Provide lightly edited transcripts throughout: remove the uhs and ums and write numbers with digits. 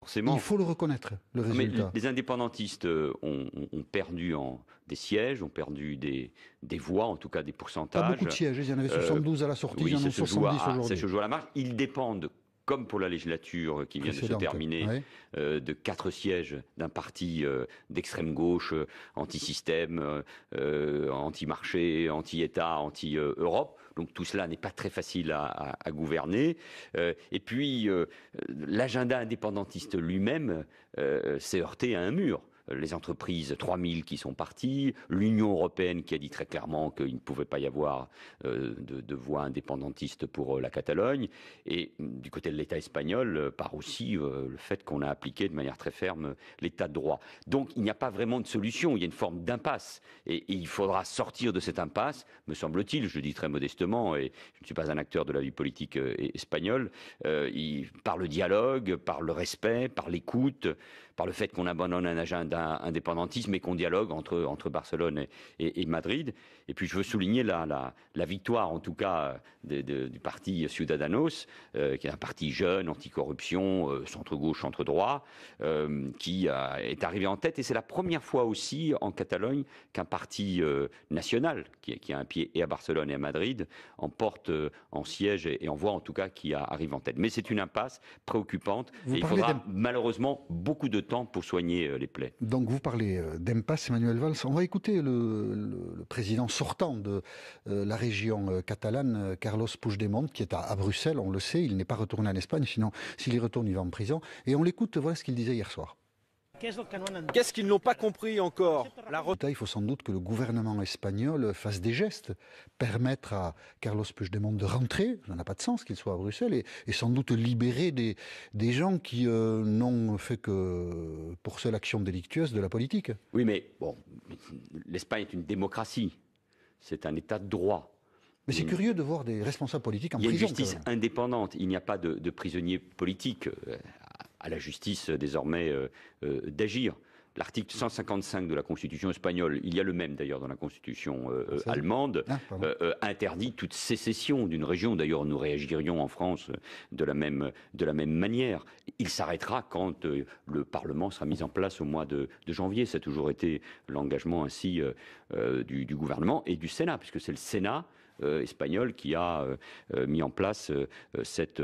forcément. Il faut le reconnaître, le résultat. Mais les indépendantistes ont perdu des sièges, ont perdu des voix, en tout cas des pourcentages. Pas beaucoup de sièges, il y en avait 72 à la sortie, oui, il y en a 70 aujourd'hui. Ça se joue à la marge. Ils dépendent, comme pour la législature qui vient de se terminer, de 4 sièges d'un parti d'extrême gauche, anti-système, anti-marché, anti-État, anti-Europe. Donc tout cela n'est pas très facile à gouverner. Et puis l'agenda indépendantiste lui-même s'est heurté à un mur. Les entreprises, 3000 qui sont parties, l'Union européenne qui a dit très clairement qu'il ne pouvait pas y avoir de voix indépendantiste pour la Catalogne, et du côté de l'État espagnol, par aussi le fait qu'on a appliqué de manière très ferme l'État de droit. Donc il n'y a pas vraiment de solution, il y a une forme d'impasse, et il faudra sortir de cette impasse, me semble-t-il, je le dis très modestement, et je ne suis pas un acteur de la vie politique espagnole, par le dialogue, par le respect, par l'écoute, par le fait qu'on abandonne un agenda indépendantiste, mais qu'on dialogue entre Barcelone et Madrid. Et puis je veux souligner la victoire, en tout cas, du parti Ciudadanos, qui est un parti jeune, anticorruption, centre-gauche, centre-droit, qui est arrivé en tête. Et c'est la première fois aussi en Catalogne qu'un parti national, qui a un pied et à Barcelone et à Madrid, emporte en siège et en voix, en tout cas, qui arrive en tête. Mais c'est une impasse préoccupante. Et il faudra malheureusement beaucoup de temps pour soigner les plaies. Donc vous parlez d'impasse, Emmanuel Valls. On va écouter le président sortant de la région catalane, Carlos Puigdemont, qui est à Bruxelles, on le sait. Il n'est pas retourné en Espagne, sinon s'il y retourne, il va en prison. Et on l'écoute, voilà ce qu'il disait hier soir. Qu'est-ce qu'ils n'ont pas compris encore? Il faut sans doute que le gouvernement espagnol fasse des gestes, permettre à Carlos Puigdemont de rentrer, ça n'a pas de sens qu'il soit à Bruxelles, et sans doute libérer des gens qui n'ont fait que pour seule action délictueuse de la politique. Oui, mais bon, l'Espagne est une démocratie, c'est un État de droit. Mais c'est curieux de voir des responsables politiques en prison. Il y a une justice indépendante, il n'y a pas de prisonniers politiques. À la justice désormais d'agir. L'article 155 de la Constitution espagnole, il y a le même d'ailleurs dans la Constitution allemande, interdit toute sécession d'une région. D'ailleurs, nous réagirions en France de la même manière. Il s'arrêtera quand le Parlement sera mis en place au mois de janvier. Ça a toujours été l'engagement ainsi du gouvernement et du Sénat, puisque c'est le Sénat espagnol qui a mis en place cet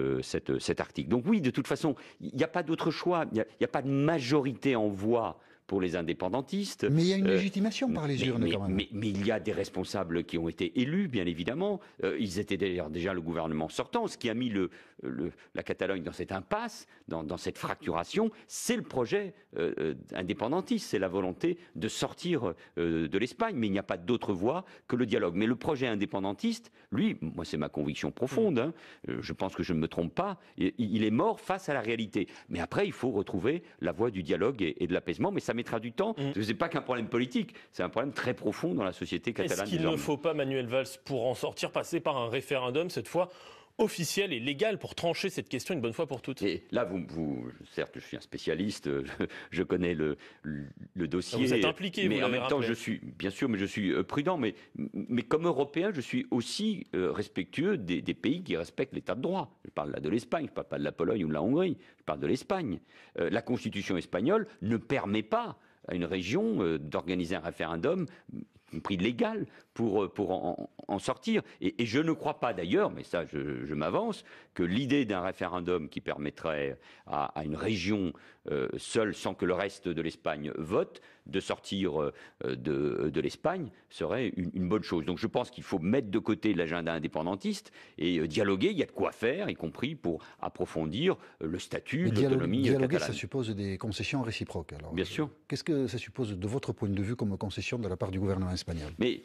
article. Donc oui, de toute façon, il n'y a pas d'autre choix. Il n'y a pas de majorité en voix pour les indépendantistes. Mais il y a une légitimation par les urnes quand même. Mais il y a des responsables qui ont été élus, bien évidemment. Ils étaient d'ailleurs déjà le gouvernement sortant. Ce qui a mis la Catalogne dans cette impasse, dans cette fracturation, c'est le projet indépendantiste. C'est la volonté de sortir de l'Espagne. Mais il n'y a pas d'autre voie que le dialogue. Mais le projet indépendantiste, lui, moi c'est ma conviction profonde, hein, je pense que je ne me trompe pas, il est mort face à la réalité. Mais après, il faut retrouver la voie du dialogue et de l'apaisement. Mais ça mettra du temps, parce que c'est pas qu'un problème politique, c'est un problème très profond dans la société catalane. Est-ce qu'il ne faut pas, Manuel Valls, pour en sortir, passer par un référendum, cette fois officiel et légal, pour trancher cette question une bonne fois pour toutes? Et là, certes, je suis un spécialiste, je connais le dossier. Vous êtes impliqué, mais en même temps, je suis prudent, mais comme Européen, je suis aussi respectueux des pays qui respectent l'état de droit. Je parle là de l'Espagne, je parle pas de la Pologne ou de la Hongrie, je parle de l'Espagne. La Constitution espagnole ne permet pas à une région d'organiser un référendum, y compris légal, pour en sortir. Et je ne crois pas d'ailleurs, mais ça je m'avance, que l'idée d'un référendum qui permettrait à une région seule, sans que le reste de l'Espagne vote, de sortir de l'Espagne serait une bonne chose. Donc je pense qu'il faut mettre de côté l'agenda indépendantiste et dialoguer. Il y a de quoi faire, y compris pour approfondir le statut, l'autonomie catalane. Dialoguer, ça suppose des concessions réciproques. Alors, bien sûr. Qu'est-ce que ça suppose de votre point de vue comme concession de la part du gouvernement espagnol? Mais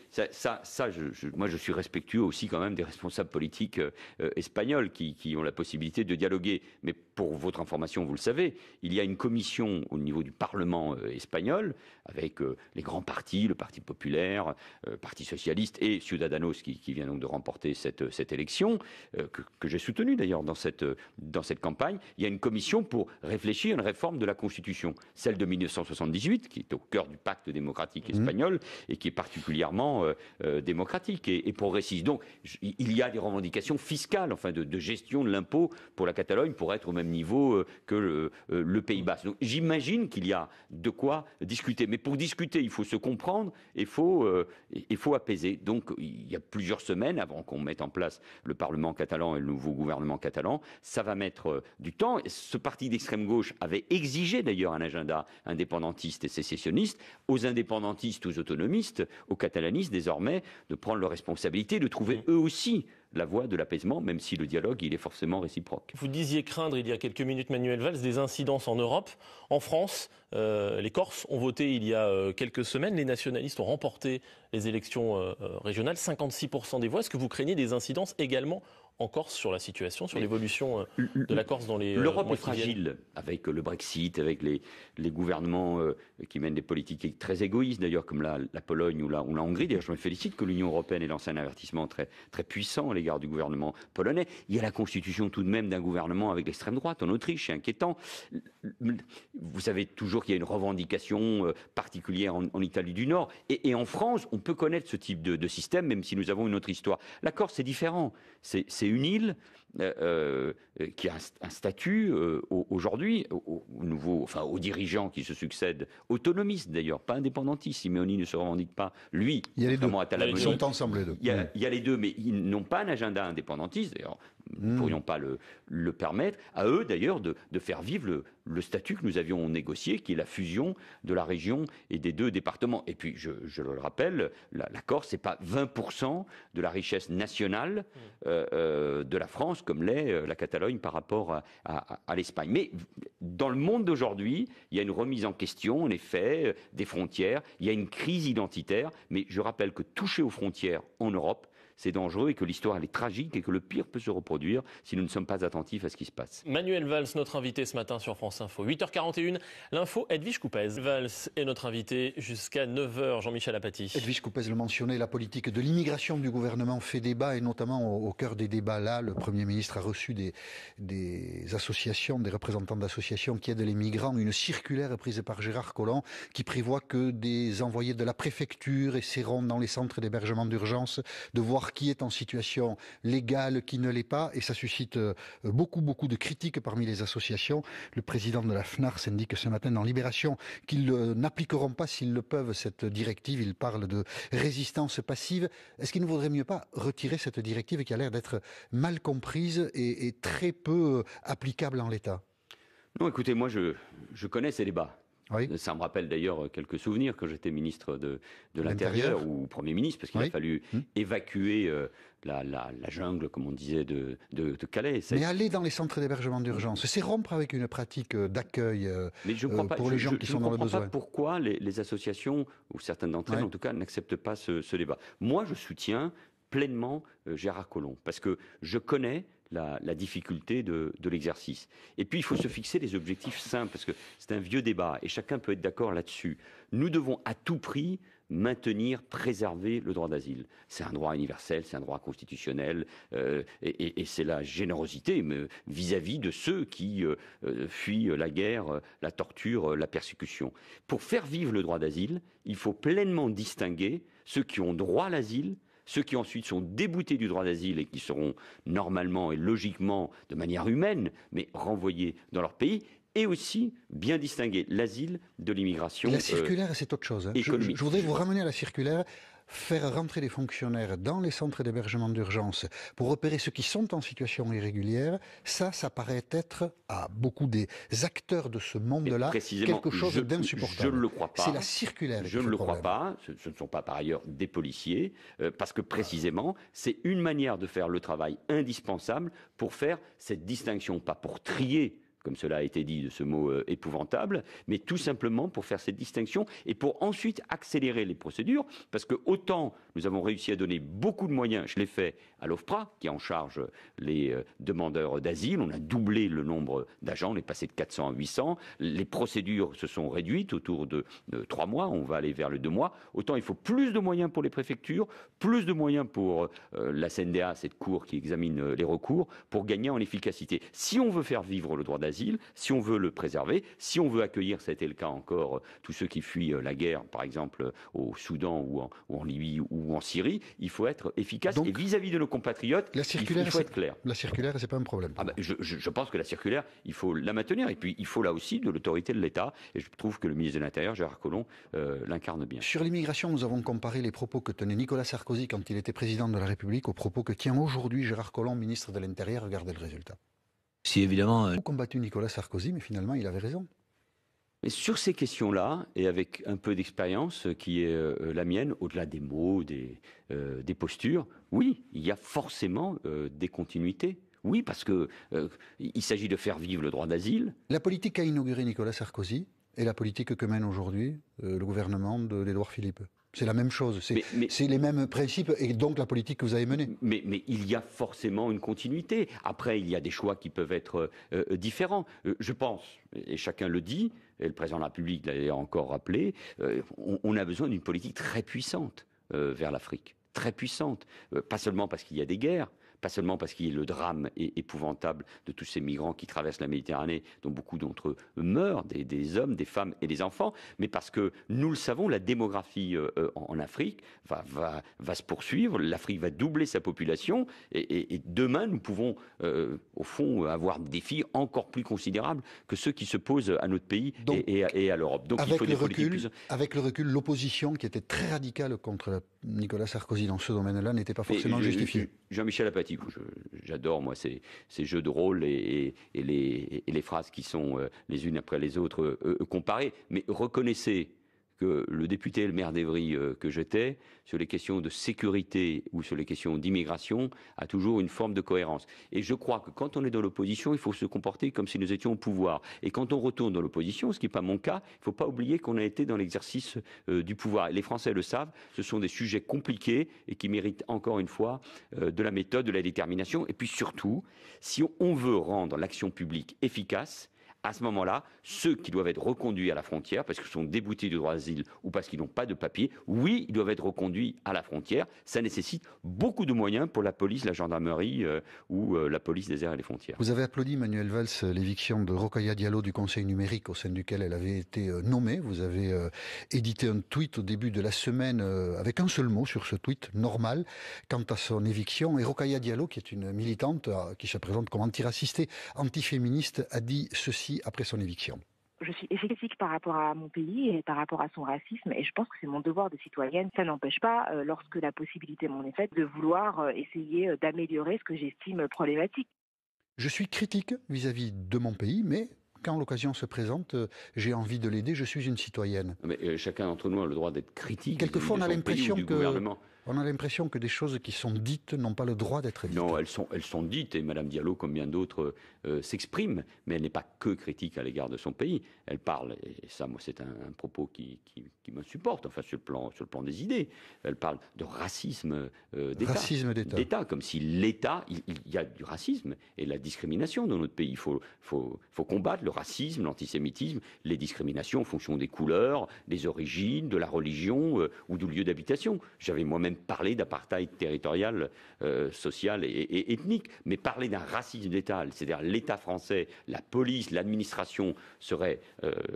moi je suis respectueux aussi quand même des responsables politiques espagnols qui ont la possibilité de dialoguer. Mais pour votre information, vous le savez, il y a une commission au niveau du Parlement espagnol avec les grands partis, le Parti populaire, Parti socialiste et Ciudadanos qui vient donc de remporter cette élection, que j'ai soutenue d'ailleurs dans cette campagne. Il y a une commission pour réfléchir à une réforme de la Constitution, celle de 1978, qui est au cœur du pacte démocratique espagnol et qui est particulièrement démocratique et progressiste. Donc il y a des revendications fiscales, enfin de gestion de l'impôt pour la Catalogne pour être au même même niveau que le Pays Basque. Donc j'imagine qu'il y a de quoi discuter. Mais pour discuter, il faut se comprendre et il faut apaiser. Donc il y a plusieurs semaines avant qu'on mette en place le Parlement catalan et le nouveau gouvernement catalan. Ça va mettre du temps. Ce parti d'extrême gauche avait exigé d'ailleurs un agenda indépendantiste et sécessionniste aux indépendantistes, aux autonomistes, aux catalanistes désormais de prendre leurs responsabilités, de trouver eux aussi la voie de l'apaisement, même si le dialogue il est forcément réciproque. Vous disiez craindre il y a quelques minutes, Manuel Valls, des incidences en Europe. En France, les Corses ont voté il y a quelques semaines. Les nationalistes ont remporté les élections régionales, 56% des voix. Est-ce que vous craignez des incidences également en Corse sur la situation, sur l'évolution de la Corse dans les l'Europe est fragile avec le Brexit, avec les gouvernements qui mènent des politiques très égoïstes, d'ailleurs, comme la Pologne ou la Hongrie. D'ailleurs, je me félicite que l'Union européenne ait lancé un avertissement très, très puissant à l'égard du gouvernement polonais. Il y a la constitution tout de même d'un gouvernement avec l'extrême droite en Autriche, c'est inquiétant. Vous savez toujours qu'il y a une revendication particulière en Italie du Nord. Et en France, on peut connaître ce type de système, même si nous avons une autre histoire. La Corse, c'est différent. C'est une île qui a un statut aujourd'hui aux dirigeants qui se succèdent, autonomistes d'ailleurs, pas indépendantistes. Simeoni ne se revendique pas, lui, contrairement à Talamoni. Ils sont ensemble les deux. Il y a les deux, mais ils n'ont pas un agenda indépendantiste. D'ailleurs, nous ne pourrions pas le permettre. À eux, d'ailleurs, de faire vivre le statut que nous avions négocié, qui est la fusion de la région et des deux départements. Et puis, je le rappelle, la Corse, c'est pas 20% de la richesse nationale de la France, comme l'est la Catalogne par rapport à l'Espagne. Mais dans le monde d'aujourd'hui, il y a une remise en question, en effet, des frontières. Il y a une crise identitaire. Mais je rappelle que toucher aux frontières en Europe, c'est dangereux et que l'histoire elle est tragique et que le pire peut se reproduire si nous ne sommes pas attentifs à ce qui se passe. Manuel Valls, notre invité ce matin sur France Info. 8h41, l'info Edwige Coupez. Valls est notre invité jusqu'à 9h, Jean-Michel Apathy. Edwige Coupez le mentionnait, la politique de l'immigration du gouvernement fait débat et notamment au cœur des débats là, le Premier ministre a reçu des associations, des représentants d'associations qui aident les migrants, une circulaire prise par Gérard Collomb qui prévoit que des envoyés de la préfecture essaieront dans les centres d'hébergement d'urgence de voir qui est en situation légale, qui ne l'est pas, et ça suscite beaucoup de critiques parmi les associations. Le président de la FNARS indique ce matin dans Libération qu'ils n'appliqueront pas, s'ils le peuvent, cette directive. Il parle de résistance passive. Est-ce qu'il ne vaudrait mieux pas retirer cette directive qui a l'air d'être mal comprise et très peu applicable en l'état? Non, écoutez, moi je connais ces débats. Oui. Ça me rappelle d'ailleurs quelques souvenirs quand j'étais ministre de l'Intérieur ou Premier ministre, parce qu'il a fallu évacuer la jungle, comme on disait, de Calais. Mais aller dans les centres d'hébergement d'urgence, c'est rompre avec une pratique d'accueil pour les gens qui sont dans le besoin. Je ne comprends pas pourquoi les associations, ou certaines d'entre elles en tout cas, n'acceptent pas ce débat. Moi, je soutiens pleinement Gérard Collomb, parce que je connais la difficulté de l'exercice. Et puis, il faut se fixer des objectifs simples, parce que c'est un vieux débat, et chacun peut être d'accord là-dessus. Nous devons à tout prix maintenir, préserver le droit d'asile. C'est un droit universel, c'est un droit constitutionnel, et c'est la générosité vis-à-vis de ceux qui fuient la guerre, la torture, la persécution. Pour faire vivre le droit d'asile, il faut pleinement distinguer ceux qui ont droit à l'asile, ceux qui ensuite sont déboutés du droit d'asile et qui seront normalement et logiquement, de manière humaine, mais renvoyés dans leur pays, et aussi bien distinguer l'asile de l'immigration. La circulaire, c'est autre chose. Je voudrais vous ramener à la circulaire. Faire rentrer des fonctionnaires dans les centres d'hébergement d'urgence pour repérer ceux qui sont en situation irrégulière, ça paraît être à beaucoup des acteurs de ce monde-là quelque chose d'insupportable. Je ne le crois pas. C'est la circulaire. Je ne le crois pas. Ce ne sont pas par ailleurs des policiers, parce que précisément, c'est une manière de faire le travail indispensable pour faire cette distinction, pas pour trier, comme cela a été dit, de ce mot épouvantable, mais tout simplement pour faire cette distinction et pour ensuite accélérer les procédures, parce que autant nous avons réussi à donner beaucoup de moyens, je l'ai fait à l'OFPRA, qui est en charge les demandeurs d'asile, on a doublé le nombre d'agents, on est passé de 400 à 800, les procédures se sont réduites autour de 3 mois, on va aller vers le 2 mois, autant il faut plus de moyens pour les préfectures, plus de moyens pour la CNDA, cette cour qui examine les recours, pour gagner en efficacité. Si on veut faire vivre le droit d'asile, d'asile, si on veut le préserver, si on veut accueillir, ça a été le cas encore, tous ceux qui fuient la guerre, par exemple au Soudan ou en Libye ou en Syrie, il faut être efficace. Donc, et vis-à-vis de nos compatriotes, il faut être clair. La circulaire, c'est pas un problème. Je pense que la circulaire, il faut la maintenir. Et puis, il faut là aussi de l'autorité de l'État. Et je trouve que le ministre de l'Intérieur, Gérard Collomb, l'incarne bien. Sur l'immigration, nous avons comparé les propos que tenait Nicolas Sarkozy quand il était président de la République aux propos que tient aujourd'hui Gérard Collomb, ministre de l'Intérieur. Regardez le résultat. Si évidemment... Vous combattu Nicolas Sarkozy, mais finalement, il avait raison. Mais sur ces questions-là, et avec un peu d'expérience qui est la mienne, au-delà des mots, des postures, oui, il y a forcément des continuités. Oui, parce qu'il s'agit de faire vivre le droit d'asile. La politique qu'a inaugurée Nicolas Sarkozy et la politique que mène aujourd'hui le gouvernement d'Édouard Philippe. C'est la même chose, c'est les mêmes principes et donc la politique que vous avez menée. Mais il y a forcément une continuité. Après, il y a des choix qui peuvent être différents. Je pense, et chacun le dit, et le président de la République l'a encore rappelé, on a besoin d'une politique très puissante vers l'Afrique. Très puissante. Pas seulement parce qu'il y a des guerres, pas seulement parce qu'il y a le drame épouvantable de tous ces migrants qui traversent la Méditerranée, dont beaucoup d'entre eux meurent, des hommes, des femmes et des enfants, mais parce que, nous le savons, la démographie en Afrique va se poursuivre, l'Afrique va doubler sa population, et demain, nous pouvons, au fond, avoir des défis encore plus considérables que ceux qui se posent à notre pays et à l'Europe. Donc il faut des politiques plus... Avec le recul, l'opposition, qui était très radicale contre Nicolas Sarkozy dans ce domaine-là, n'était pas forcément justifiée. Jean-Michel Apathy, j'adore moi ces jeux de rôle et les phrases qui sont les unes après les autres comparées, mais reconnaissez que le député et le maire d'Evry que j'étais, sur les questions de sécurité ou sur les questions d'immigration, a toujours une forme de cohérence. Et je crois que quand on est dans l'opposition, il faut se comporter comme si nous étions au pouvoir. Et quand on retourne dans l'opposition, ce qui n'est pas mon cas, il ne faut pas oublier qu'on a été dans l'exercice du pouvoir. Et les Français le savent, ce sont des sujets compliqués et qui méritent encore une fois de la méthode, de la détermination. Et puis surtout, si on veut rendre l'action publique efficace, à ce moment-là, ceux qui doivent être reconduits à la frontière, parce qu'ils sont déboutés du droit d'asile ou parce qu'ils n'ont pas de papier, oui, ils doivent être reconduits à la frontière. Ça nécessite beaucoup de moyens pour la police, la gendarmerie ou la police des airs et des frontières. Vous avez applaudi, Manuel Valls, l'éviction de Rokhaya Diallo du Conseil numérique au sein duquel elle avait été nommée. Vous avez édité un tweet au début de la semaine avec un seul mot sur ce tweet, normal, quant à son éviction. Et Rokhaya Diallo, qui est une militante qui se présente comme antiraciste, antiféministe, a dit ceci après son éviction. Je suis critique par rapport à mon pays et par rapport à son racisme et je pense que c'est mon devoir de citoyenne. Ça n'empêche pas, lorsque la possibilité m'en est faite, de vouloir essayer d'améliorer ce que j'estime problématique. Je suis critique vis-à-vis de mon pays, mais quand l'occasion se présente, j'ai envie de l'aider, je suis une citoyenne. Mais chacun d'entre nous a le droit d'être critique. Quelquefois, on a l'impression que des choses qui sont dites n'ont pas le droit d'être dites. Non, elles sont dites, et Mme Diallo, comme bien d'autres, s'exprime, mais elle n'est pas que critique à l'égard de son pays. Elle parle, et ça, moi, c'est un propos qui me supporte, enfin, sur le plan des idées. Elle parle de racisme d'État. Racisme d'État, comme si l'État, il y a du racisme et la discrimination dans notre pays. Il faut combattre le racisme, l'antisémitisme, les discriminations en fonction des couleurs, des origines, de la religion ou du lieu d'habitation. J'avais moi-même parlé d'apartheid territorial, social et ethnique, mais parler d'un racisme d'État, c'est-à-dire l'État français, la police, l'administration serait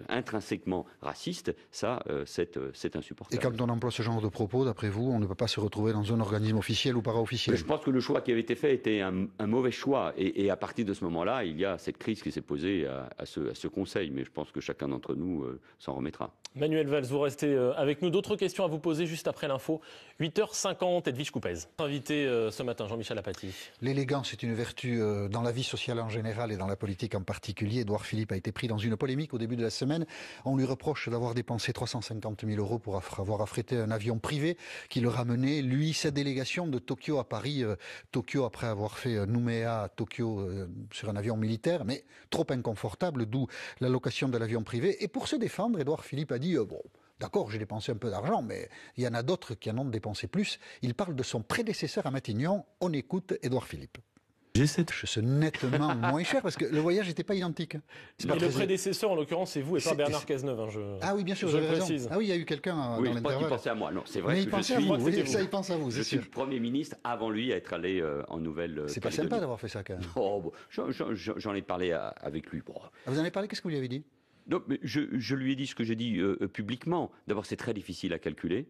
intrinsèquement raciste, ça, c'est insupportable. Et quand on emploie ce genre de propos, d'après vous, on ne peut pas se retrouver dans un organisme officiel ou para-officiel? Je pense que le choix qui avait été fait était un mauvais choix. Et à partir de ce moment-là, il y a cette crise qui s'est posée à ce Conseil. Mais je pense que chacun d'entre nous s'en remettra. Manuel Valls, vous restez avec nous. D'autres questions à vous poser juste après l'info. 8h50, Edwige Coupez. Invité ce matin, Jean-Michel Apathy. L'élégance est une vertu dans la vie sociale en général et dans la politique en particulier. Édouard Philippe a été pris dans une polémique au début de la semaine. On lui reproche d'avoir dépensé 350 000 € pour avoir affrété un avion privé qui le ramenait, lui, sa délégation de Tokyo à Paris. Tokyo après avoir fait Nouméa à Tokyo sur un avion militaire, mais trop inconfortable, d'où la location de l'avion privé. Et pour se défendre, Édouard Philippe a dit bon, d'accord, j'ai dépensé un peu d'argent, mais il y en a d'autres qui en ont dépensé plus. Il parle de son prédécesseur à Matignon. On écoute Édouard Philippe. C'est nettement moins cher parce que le voyage n'était pas identique. Le prédécesseur, en l'occurrence, c'est vous et pas Bernard Cazeneuve. Ah oui, bien sûr, vous avez raison. Ah oui, il y a eu quelqu'un dans l'intervalle. Je crois qu'il pensait à moi. Non, c'est vrai. Mais il pensait à vous. Oui, ça, il pense à vous. Je suis le Premier ministre avant lui à être allé en Nouvelle-Calédonie. C'est pas sympa d'avoir fait ça quand même. Oh, j'en ai parlé avec lui. Bon. Vous en avez parlé, qu'est-ce que vous lui avez dit? Non, mais je lui ai dit ce que j'ai dit publiquement. D'abord, c'est très difficile à calculer.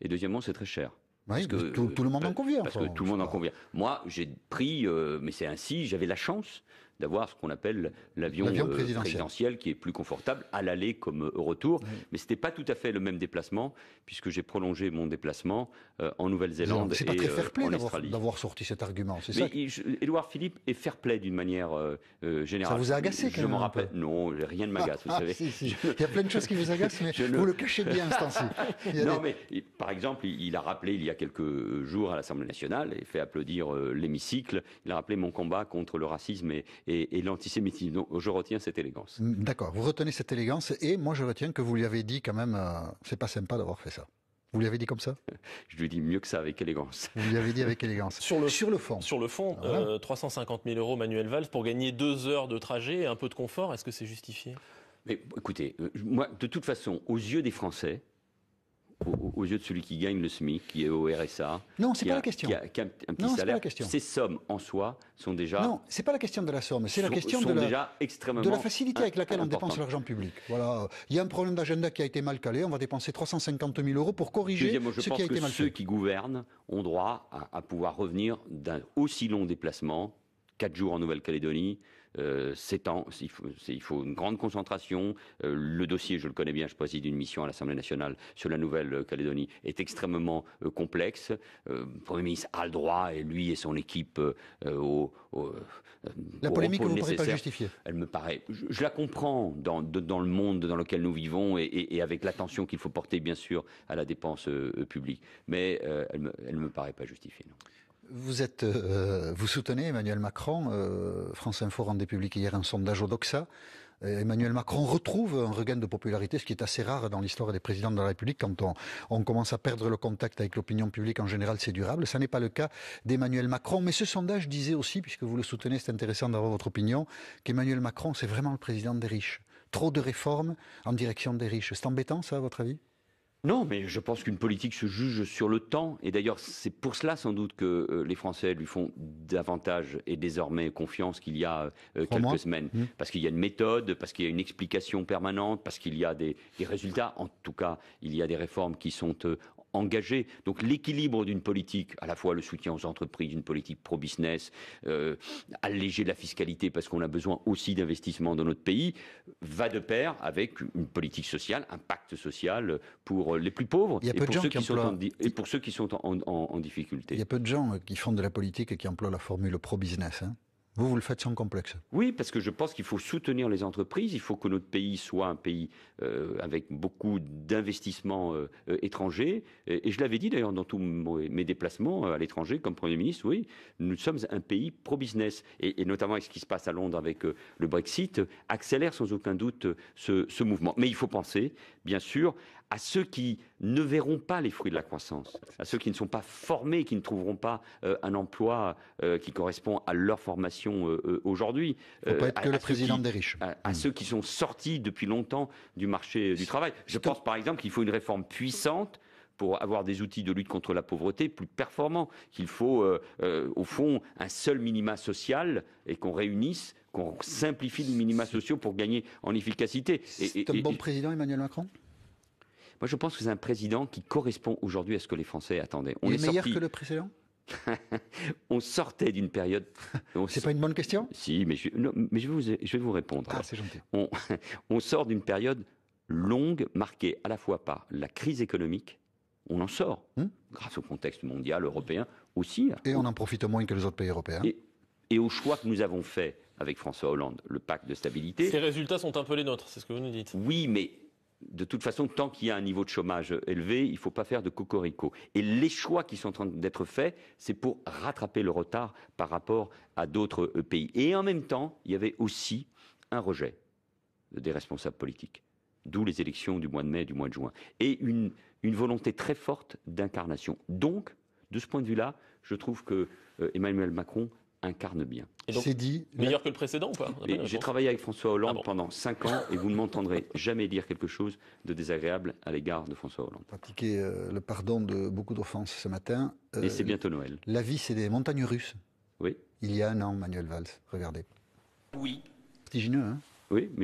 Et deuxièmement, c'est très cher. Oui, que, tout le monde en convient. Parce que tout le monde en convient. Moi, j'ai pris, mais c'est ainsi, j'avais la chance d'avoir ce qu'on appelle l'avion présidentiel qui est plus confortable à l'aller comme au retour. Oui. Mais ce n'était pas tout à fait le même déplacement puisque j'ai prolongé mon déplacement en Nouvelle-Zélande et en Australie. C'est pas très fair-play d'avoir sorti cet argument. Édouard Philippe est fair-play d'une manière générale. Ça vous a agacé quand même? Je m'en rappelle. Non, rien ne m'agace, vous savez. Si. Il y a plein de choses qui vous agacent, mais vous le cachez bien ce temps-ci. Non, mais par exemple, il a rappelé il y a quelques jours à l'Assemblée nationale et fait applaudir l'hémicycle. Il a rappelé mon combat contre le racisme et l'antisémitisme. Donc, je retiens cette élégance. D'accord, vous retenez cette élégance et moi je retiens que vous lui avez dit quand même, c'est pas sympa d'avoir fait ça. Vous lui avez dit comme ça? Je lui ai dit mieux que ça, avec élégance. Vous lui avez dit avec élégance. Sur le fond. Sur le fond, voilà. 350 000 € Manuel Valls pour gagner 2 heures de trajet et un peu de confort, est-ce que c'est justifié? Mais écoutez, moi, de toute façon, aux yeux des Français, aux yeux de celui qui gagne le SMIC, qui est au RSA, non, c'est pas la question. Qui a un petit salaire, ces sommes en soi sont déjà... Non, c'est pas la question de la somme, c'est la question de la facilité avec laquelle on dépense l'argent public. Voilà. Il y a un problème d'agenda qui a été mal calé, on va dépenser 350 000 € pour corriger ce qui a été mal fait. Ceux qui gouvernent ont droit à pouvoir revenir d'un aussi long déplacement, 4 jours en Nouvelle-Calédonie, 7 ans, il faut une grande concentration. Le dossier, je le connais bien, je préside une mission à l'Assemblée nationale sur la Nouvelle-Calédonie, est extrêmement complexe. Le Premier ministre a le droit, et lui et son équipe, la polémique ne vous paraît pas justifiée? Elle me paraît. Je la comprends dans le monde dans lequel nous vivons et avec l'attention qu'il faut porter, bien sûr, à la dépense publique. Mais elle me paraît pas justifiée, non. Vous soutenez Emmanuel Macron. France Info rendait public hier un sondage au Doxa. Emmanuel Macron retrouve un regain de popularité, ce qui est assez rare dans l'histoire des présidents de la République. Quand on commence à perdre le contact avec l'opinion publique, en général, c'est durable. Ça n'est pas le cas d'Emmanuel Macron. Mais ce sondage disait aussi, puisque vous le soutenez, c'est intéressant d'avoir votre opinion, qu'Emmanuel Macron, c'est vraiment le président des riches. Trop de réformes en direction des riches. C'est embêtant, ça, à votre avis ? Non, mais je pense qu'une politique se juge sur le temps. Et d'ailleurs, c'est pour cela sans doute que les Français lui font davantage et désormais confiance qu'il y a quelques semaines. Parce qu'il y a une méthode, parce qu'il y a une explication permanente, parce qu'il y a des résultats. En tout cas, il y a des réformes qui sont engagées. Donc l'équilibre d'une politique, à la fois le soutien aux entreprises, une politique pro-business, alléger la fiscalité parce qu'on a besoin aussi d'investissement dans notre pays, va de pair avec une politique sociale, un pacte social pour les plus pauvres et pour ceux qui sont en difficulté. Il y a peu de gens qui font de la politique et qui emploient la formule pro-business. Vous le faites sans complexe. Oui, parce que je pense qu'il faut soutenir les entreprises. Il faut que notre pays soit un pays avec beaucoup d'investissements étrangers. Et je l'avais dit d'ailleurs dans tous mes déplacements à l'étranger comme Premier ministre, oui, nous sommes un pays pro-business. Et notamment avec ce qui se passe à Londres avec le Brexit, accélère sans aucun doute ce mouvement. Mais il faut penser, bien sûr, à ceux qui ne verront pas les fruits de la croissance, à ceux qui ne sont pas formés, qui ne trouveront pas un emploi qui correspond à leur formation aujourd'hui. Il ne faut pas être que le président des riches. À ceux qui sont sortis depuis longtemps du marché du travail. Je pense par exemple qu'il faut une réforme puissante pour avoir des outils de lutte contre la pauvreté plus performants, qu'il faut au fond un seul minima social et qu'on réunisse, qu'on simplifie les minima sociaux pour gagner en efficacité. C'est un bon président, Emmanuel Macron ? Moi, je pense que c'est un président qui correspond aujourd'hui à ce que les Français attendaient. Il est meilleur que le précédent ? On sortait d'une période... C'est pas une bonne question ? Si, mais je vais vous répondre. Ah, c'est gentil. On sort d'une période longue, marquée à la fois par la crise économique. On en sort, grâce au contexte mondial, européen aussi. Et on en profite moins que les autres pays européens. Et au choix que nous avons fait avec François Hollande, le pacte de stabilité... Ces résultats sont un peu les nôtres, c'est ce que vous nous dites. Oui, mais... De toute façon, tant qu'il y a un niveau de chômage élevé, il ne faut pas faire de cocorico. Et les choix qui sont en train d'être faits, c'est pour rattraper le retard par rapport à d'autres pays. Et en même temps, il y avait aussi un rejet des responsables politiques. D'où les élections du mois de mai et du mois de juin. Et une volonté très forte d'incarnation. Donc, de ce point de vue-là, je trouve que Emmanuel Macron incarne bien. Et donc, c'est dit. Meilleur que le précédent ou pas? J'ai travaillé avec François Hollande pendant 5 ans et vous ne m'entendrez jamais dire quelque chose de désagréable à l'égard de François Hollande. Pratiquer le pardon de beaucoup d'offenses ce matin. Et c'est bientôt Noël. La vie, c'est des montagnes russes. Oui. Il y a un an, Manuel Valls, regardez. Oui. Vertigineux, hein? Oui, mais